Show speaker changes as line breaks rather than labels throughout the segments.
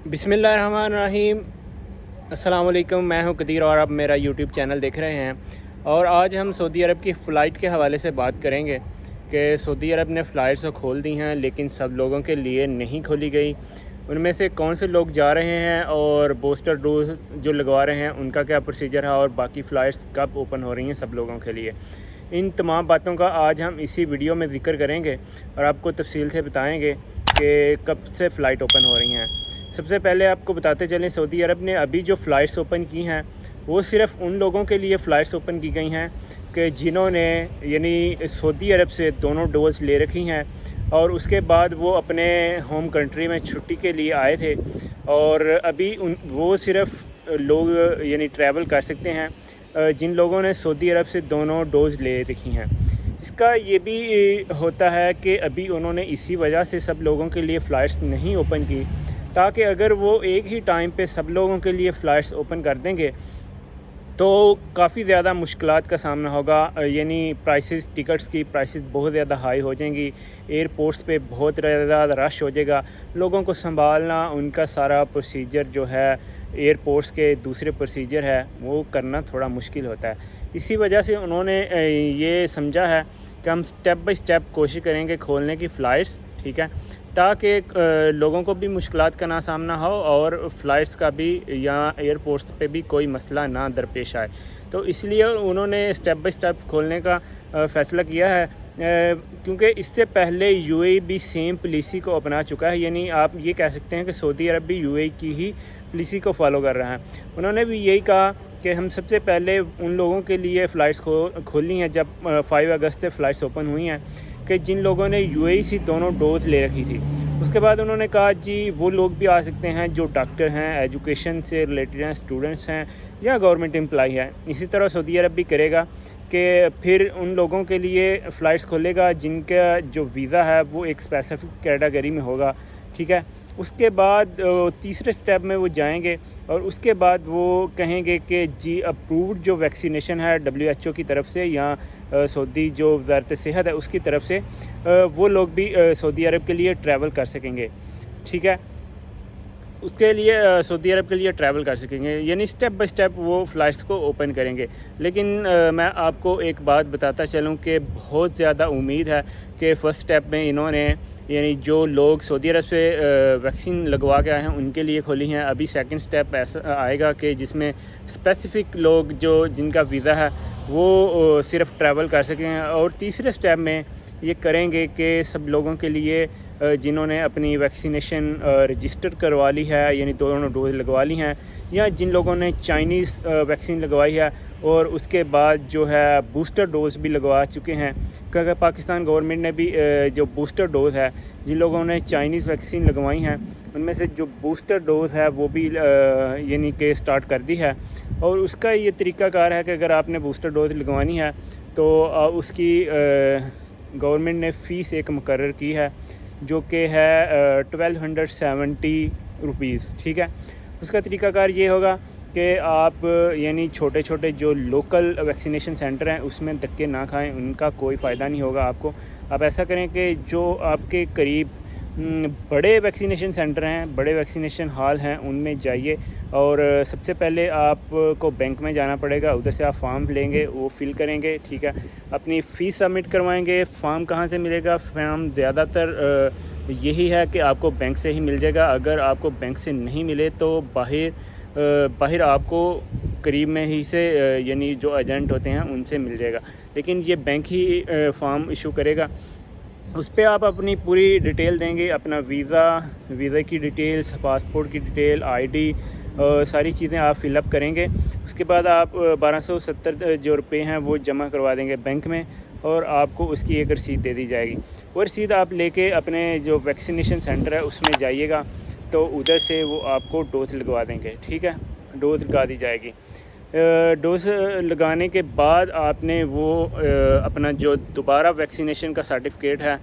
बिस्मिल्लाहिर्रहमानिर्रहीम। अस्सलाम वालेकुम। मैं हूं कदीर और आप मेरा यूट्यूब चैनल देख रहे हैं। और आज हम सऊदी अरब की फ़्लाइट के हवाले से बात करेंगे कि सऊदी अरब ने फ़्लाइट्स तो खोल दी हैं लेकिन सब लोगों के लिए नहीं खोली गई। उनमें से कौन से लोग जा रहे हैं और बूस्टर डोज जो लगवा रहे हैं उनका क्या प्रोसीजर है और बाकी फ़्लाइट्स कब ओपन हो रही हैं सब लोगों के लिए। इन तमाम बातों का आज हम इसी वीडियो में ज़िक्र करेंगे और आपको तफसील से बताएंगे कि कब से फ़्लाइट ओपन हो रही हैं। सबसे पहले आपको बताते चलें, सऊदी अरब ने अभी जो फ़्लाइट्स ओपन की हैं वो सिर्फ़ उन लोगों के लिए फ़्लाइट्स ओपन की गई हैं कि जिन्होंने यानी सऊदी अरब से दोनों डोज़ ले रखी हैं और उसके बाद वो अपने होम कंट्री में छुट्टी के लिए आए थे और अभी वो सिर्फ़ लोग यानी ट्रैवल कर सकते हैं जिन लोगों ने सऊदी अरब से दोनों डोज़ ले रखी हैं। इसका ये भी होता है कि अभी उन्होंने इसी वजह से सब लोगों के लिए फ़्लाइट्स नहीं ओपन की, ताकि अगर वो एक ही टाइम पे सब लोगों के लिए फ़्लाइट्स ओपन कर देंगे तो काफ़ी ज़्यादा मुश्किलात का सामना होगा। यानी टिकट्स की प्राइसेस बहुत ज़्यादा हाई हो जाएंगी, एयरपोर्ट्स पे बहुत ज़्यादा रश हो जाएगा, लोगों को संभालना, उनका सारा प्रोसीजर जो है एयरपोर्ट्स के दूसरे प्रोसीजर है वो करना थोड़ा मुश्किल होता है। इसी वजह से उन्होंने ये समझा है कि हम स्टेप बाय स्टेप कोशिश करेंगे खोलने की फ़्लाइट्स, ठीक है, ताकि लोगों को भी मुश्किलात का ना सामना हो और फ़्लाइट्स का भी या एयरपोर्ट्स पे भी कोई मसला ना दरपेश आए। तो इसलिए उन्होंने स्टेप बाय स्टेप खोलने का फ़ैसला किया है, क्योंकि इससे पहले यूएई भी सेम पॉलिसी को अपना चुका है। यानी आप ये कह सकते हैं कि सऊदी अरब भी यूएई की ही पॉलिसी को फॉलो कर रहा है। उन्होंने भी यही कहा कि हम सबसे पहले उन लोगों के लिए फ़्लाइट्स खोली हैं जब 5 अगस्त से फ़्लाइट्स ओपन हुई हैं कि जिन लोगों ने यूएई से दोनों डोज़ ले रखी थी। उसके बाद उन्होंने कहा जी वो लोग भी आ सकते हैं जो डॉक्टर हैं, एजुकेशन से रिलेटेड हैं, स्टूडेंट्स हैं या गवर्नमेंट एम्प्लॉई हैं। इसी तरह सऊदी अरब भी करेगा कि फिर उन लोगों के लिए फ़्लाइट्स खोलेगा जिनका जो वीज़ा है वो एक स्पेसिफिक कैटेगरी में होगा, ठीक है। उसके बाद तीसरे स्टेप में वो जाएंगे और उसके बाद वो कहेंगे कि जी अप्रूव्ड जो वैक्सीनेशन है WHO की तरफ से या सऊदी जो वज़ारत सेहत है उसकी तरफ से वो लोग भी सऊदी अरब के लिए ट्रैवल कर सकेंगे, ठीक है। उसके लिए सऊदी अरब के लिए ट्रैवल कर सकेंगे, यानी स्टेप बाय स्टेप वो फ़्लाइट्स को ओपन करेंगे। लेकिन मैं आपको एक बात बताता चलूँ कि बहुत ज़्यादा उम्मीद है कि फ़र्स्ट स्टेप में इन्होंने यानी जो लोग सऊदी अरब से वैक्सीन लगवा के आए हैं उनके लिए खोली हैं। अभी सेकंड स्टेप ऐसा आएगा कि जिसमें स्पेसिफ़िक लोग जो जिनका वीज़ा है वो सिर्फ़ ट्रैवल कर सकें, और तीसरे स्टेप में ये करेंगे कि सब लोगों के लिए जिन्होंने अपनी वैक्सीनेशन रजिस्टर करवा ली है यानी दोनों डोज़ लगवा ली हैं, या जिन लोगों ने चाइनीज़ वैक्सीन लगवाई है और उसके बाद जो है बूस्टर डोज़ भी लगवा चुके हैं, क्योंकि पाकिस्तान गवर्नमेंट ने भी जो बूस्टर डोज़ है जिन लोगों ने चाइनीज़ वैक्सीन लगवाई हैं उनमें से जो बूस्टर डोज़ है वो भी यानी कि स्टार्ट कर दी है। और उसका ये तरीक़ाकार है कि अगर आपने बूस्टर डोज़ लगवानी है तो उसकी गवर्नमेंट ने फ़ीस एक मुकर्रर की है जो कि है 1270 रुपीज़, ठीक है। उसका तरीक़ाकार ये होगा कि आप यानी छोटे छोटे जो लोकल वैक्सीनेशन सेंटर हैं उसमें धक्के ना खाएं, उनका कोई फ़ायदा नहीं होगा आपको। आप ऐसा करें कि जो आपके करीब बड़े वैक्सीनेशन सेंटर हैं, बड़े वैक्सीनेशन हॉल हैं, उनमें जाइए और सबसे पहले आपको बैंक में जाना पड़ेगा, उधर से आप फॉर्म लेंगे, वो फिल करेंगे, ठीक है, अपनी फ़ीस सबमिट करवाएंगे। फॉर्म कहाँ से मिलेगा? फॉर्म ज़्यादातर यही है कि आपको बैंक से ही मिल जाएगा। अगर आपको बैंक से नहीं मिले तो बाहर आपको करीब में ही से यानी जो एजेंट होते हैं उनसे मिल जाएगा, लेकिन ये बैंक ही फॉर्म इशू करेगा। उस पर आप अपनी पूरी डिटेल देंगे, अपना वीज़ा की डिटेल्स, पासपोर्ट की डिटेल, ID, सारी चीज़ें आप फिलअप करेंगे। उसके बाद आप 1270 जो रुपये हैं वो जमा करवा देंगे बैंक में और आपको उसकी एक रसीद दे दी जाएगी। वो रसीद आप लेके अपने जो वैक्सीनेशन सेंटर है उसमें जाइएगा तो उधर से वो आपको डोज़ लगवा देंगे, ठीक है, डोज़ लगा दी जाएगी। डोज़ लगाने के बाद आपने वो अपना जो दोबारा वैक्सीनेशन का सर्टिफिकेट है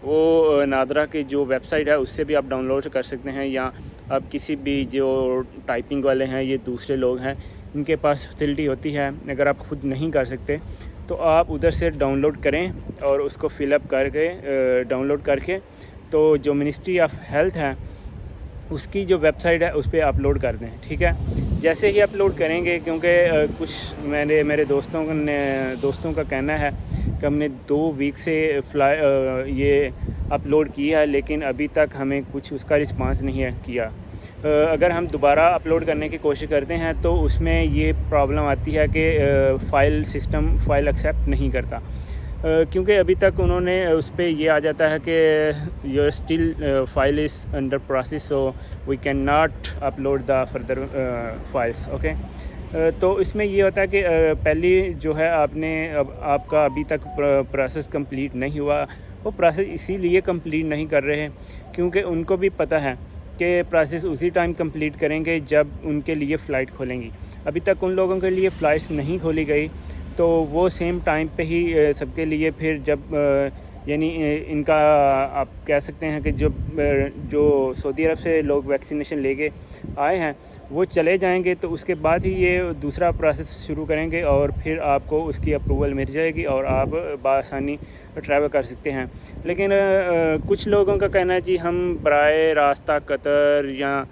वो नादरा की जो वेबसाइट है उससे भी आप डाउनलोड कर सकते हैं, या आप किसी भी जो टाइपिंग वाले हैं, ये दूसरे लोग हैं, इनके पास फैसिलिटी होती है। अगर आप खुद नहीं कर सकते तो आप उधर से डाउनलोड करें और उसको फिलअप करके डाउनलोड करके तो जो मिनिस्ट्री ऑफ हेल्थ है اس کی جو ویب سائٹ ہے اس پہ اپلوڈ کر دیں، ٹھیک ہے۔ جیسے ہی اپلوڈ کریں گے، کیونکہ کچھ میرے دوستوں کا کہنا ہے کہ ہم نے 2 ویک سے یہ اپلوڈ کیا ہے لیکن ابھی تک ہمیں کچھ اس کا رسپانس نہیں ہے کیا۔ اگر ہم دوبارہ اپلوڈ کرنے کی کوشش کرتے ہیں تو اس میں یہ پرابلم آتی ہے کہ فائل ایکسیپٹ نہیں کرتا، کیونکہ ابھی تک انہوں نے اس پہ یہ آ جاتا ہے کہ your still file is under process so we can not upload the further files, okay. تو اس میں یہ ہوتا ہے کہ پہلی جو ہے آپ کا ابھی تک پروسیس کمپلیٹ نہیں ہوا۔ وہ پروسیس اسی لیے کمپلیٹ نہیں کر رہے کیونکہ ان کو بھی پتہ ہے کہ پروسیس اسی ٹائم کمپلیٹ کریں گے جب ان کے لیے فلائٹ کھولیں گی۔ ابھی تک ان لوگوں کے لیے فلائٹس نہیں کھولی گئی، تو وہ سیم ٹائم پہ ہی سب کے لیے پھر جب یعنی ان کا آپ کہہ سکتے ہیں کہ جو سعودی عرب سے لوگ ویکسینیشن لے کے آئے ہیں وہ چلے جائیں گے، تو اس کے بعد ہی یہ دوسرا پروسیس شروع کریں گے اور پھر آپ کو اس کی اپروول مل جائے گی اور آپ بآسانی ٹریول کر سکتے ہیں۔ لیکن کچھ لوگوں کا کہنا ہے جی ہم برائے راستہ قطر یا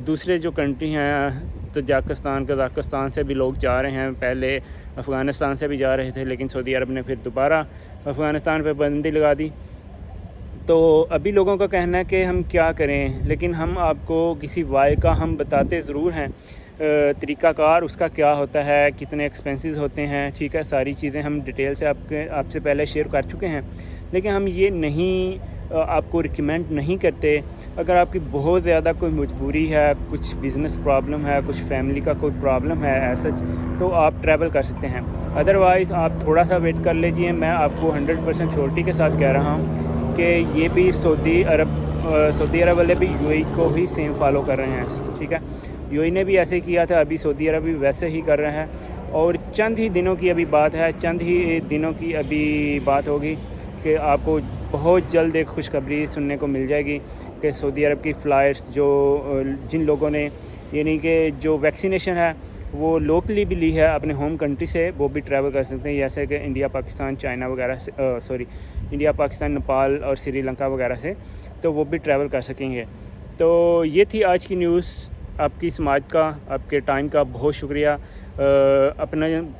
دوسرے جو کنٹری ہیں تاجکستان قزاقستان سے بھی لوگ جا رہے ہیں، پہلے افغانستان سے بھی جا رہے تھے لیکن سعودی عرب نے پھر دوبارہ افغانستان پہ پابندی لگا دی۔ تو ابھی لوگوں کا کہنا ہے کہ ہم کیا کریں، لیکن ہم آپ کو کسی وائے کا ہم بتاتے ضرور ہیں، طریقہ کار اس کا کیا ہوتا ہے، کتنے ایکسپینسز ہوتے ہیں، ٹھیک ہے، ساری چیزیں ہم ڈیٹیل سے آپ سے پہلے شیئر کر چکے ہیں، لیکن ہم یہ نہیں آپ کو ریکمینڈ نہیں کرتے۔ اگر آپ کی بہت زیادہ کوئی مجبوری ہے، کچھ بزنس پرابلم ہے، کچھ فیملی کا کوئی پرابلم ہے ایسا، تو آپ ٹریول کر سکتے ہیں، ادروائز آپ تھوڑا سا ویٹ کر لیجئے۔ میں آپ کو 100% شورٹی کے ساتھ کہہ رہا ہوں کہ یہ بھی سعودی عرب والے بھی یو اے ای کو ہی سیم فالو کر رہے ہیں، ٹھیک ہے۔ یو اے ای نے بھی ایسے کیا تھا، ابھی سعودی عرب بھی ویسے ہی کر رہا ہے، اور چند ہی دنوں کی ابھی بات ہے، چند ہی دنوں کی ابھی بات ہوگی کہ آپ کو بہت جلد ایک خوشخبری سننے کو مل جائے گی کہ سعودی عرب کی فلائٹس جن لوگوں نے یعنی کہ جو ویکسینیشن ہے وہ لوکلی بھی لی ہے اپنے ہوم کنٹری سے، وہ بھی ٹریول کر سکتے ہیں، جیسے کہ انڈیا پاکستان چائنا وغیرہ سے انڈیا پاکستان نیپال اور سری لنکا وغیرہ سے، تو وہ بھی ٹریول کر سکیں گے۔ تو یہ تھی آج کی نیوز۔ آپ کی سماعت کا، آپ کے ٹائم کا بہت شکریہ۔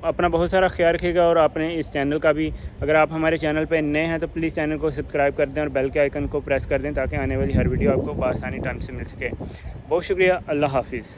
اپنا بہت سارا خیال رکھے گا، اور اپنے اس چینل کا بھی، اگر آپ ہمارے چینل پہ نئے ہیں تو پلیز چینل کو سبسکرائب کر دیں اور بیل کے آئیکن کو پریس کر دیں تاکہ آنے والی ہر ویڈیو آپ کو بآسانی ٹائم سے مل سکے۔ بہت شکریہ، اللہ حافظ۔